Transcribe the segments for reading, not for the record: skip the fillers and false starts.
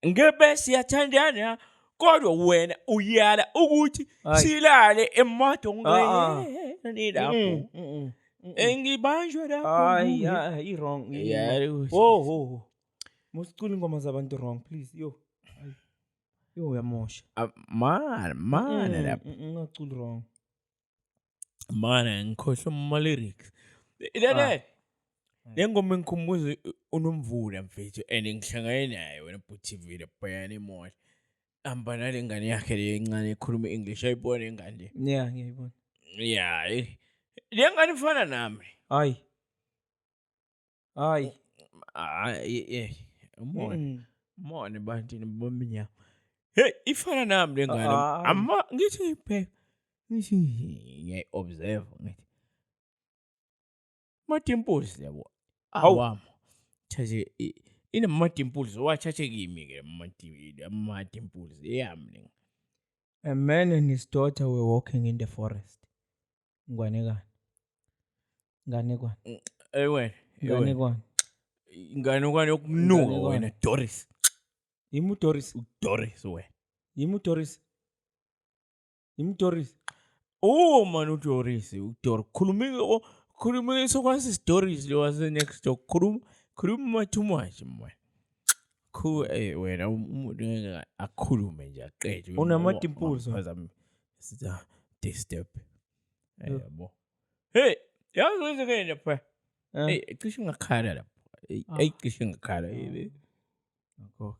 ngebe siyathandana kodwa wena uyala ukuthi silale emoto ngene lapho engibanjwe lapho hayi wrong oh musicula ingoma zabantu wrong please yo uyamosha man lapho ungacula wrong man ngikhohle ama lyrics le ngoma ngikhumbuza unomvula mfethu and ngihlangane naye wena TV laphayana emola hamba nale ngane yakhe le encane ekhuluma English ayibona ingane ngiyayibona le ngane ifana nami hayi umone bantini bominya hey ifana nami le ngane ama ngithi phela ngithi ngiyobserve ngithi madimples yabo awami thathe ina madimples wathathe kimi ke madimples eyami a man and his daughter were walking in the forest ngane wena ingane kwani yokunuka wena Doris Doris wena Doris oh man uDoris khuluma sokwasi stories lo wase next door khuluma too much man wena umuntu akhulume nje aqede unamadimples sitha disturb yabo hey yazi ke lapha hey cishe ngakhala lapha hey cishe ngakhala akho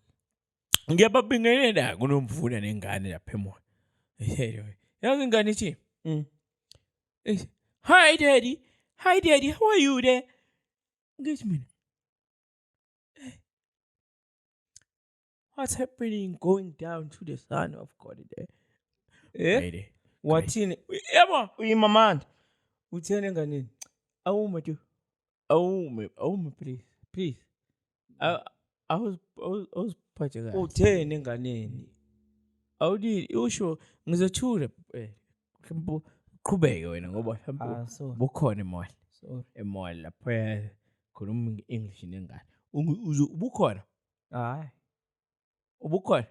ngiyababingelela kunomvula nengane lapha emoya yazi ingane ithi hi daddy how are you there ngithi mina what's happening going down to the son of God there wathini yabo uyimamanda uthene enganeni awume please I was phatha uthene enganeni awudini usho ngizothula qhubeke wena ngoba mhlawumbe bukhona emoya lapha khuluma English nengane ubukhona hayi ubukhona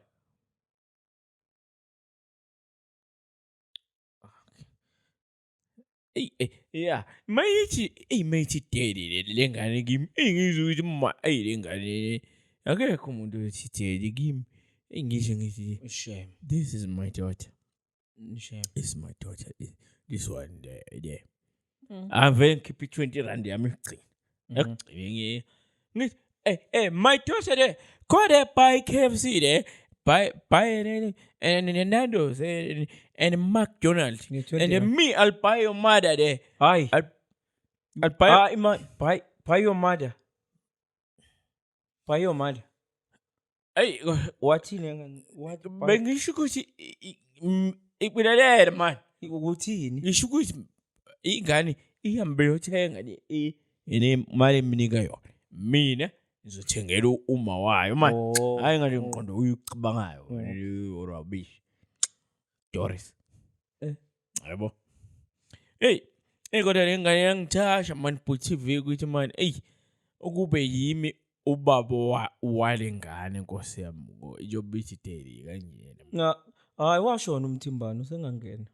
mayithi daddy le ngane kimi engizwe ukuthi ma le ngane akekho umuntu othi daddy kimi engisho ngithi shame this is my daughter shame is my daughter this one there I'm very keep 20 rand yami egcine ngithi my daughter there go there buy KFC there buy and Nando's and McDonald's and me I'll buy your mother there hi I'll buy buy your mother hey wathini what bengisho ukuthi ibulalele man ukuthini ngisho ukuthi ingane ihambe yothenga ine mali eminika yona mina ngizothengela uma wayo man hayi ngale ngiqondo uyicabangayo urabish Doris yabo hey kodwa le ngane yangithasha man TV ukuthi man ukube yimi ubaba wale ngane Nkosi yami ijobithi daddy kanjena hayi washona umthimbana usengangena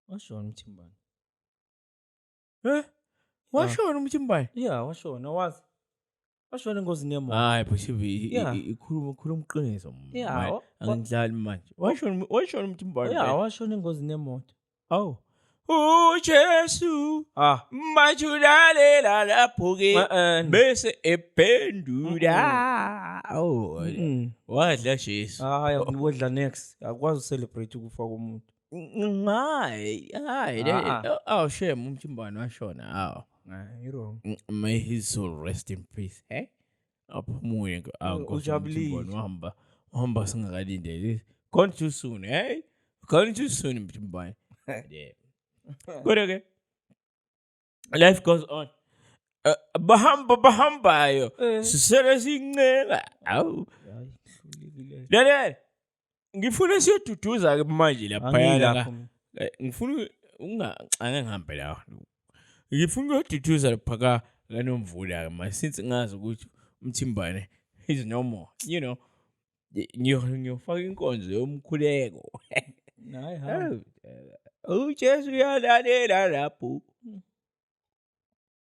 washona umthimbana washona umthimbana washona wazi washona engozini yemoto hayi TV ikhuluma umqiniso angidlali manje washona umthimbana washona engozini yemoto Jesu majulalela lapho ke bese ephendula wadla Jesu hayi udla next akwazi celebrate ukufa komuntu hayi shame umthimbana washona wrong may his soul rest in peace aphumule ujabulile wahamba singakalindele gone too soon gone too soon umthimbana yeah good again life goes on bahambayo sisele sincela dale ngifuna siyoduduza ke manje lapha yana ngifuna ngihambe la ngifuna ukududuza lapha kanomvula since ngazi ukuthi umthimbane is no more ngiyofaka inkonzo yomkhuleko. Hayi hamba. uJesu uyalalela lapho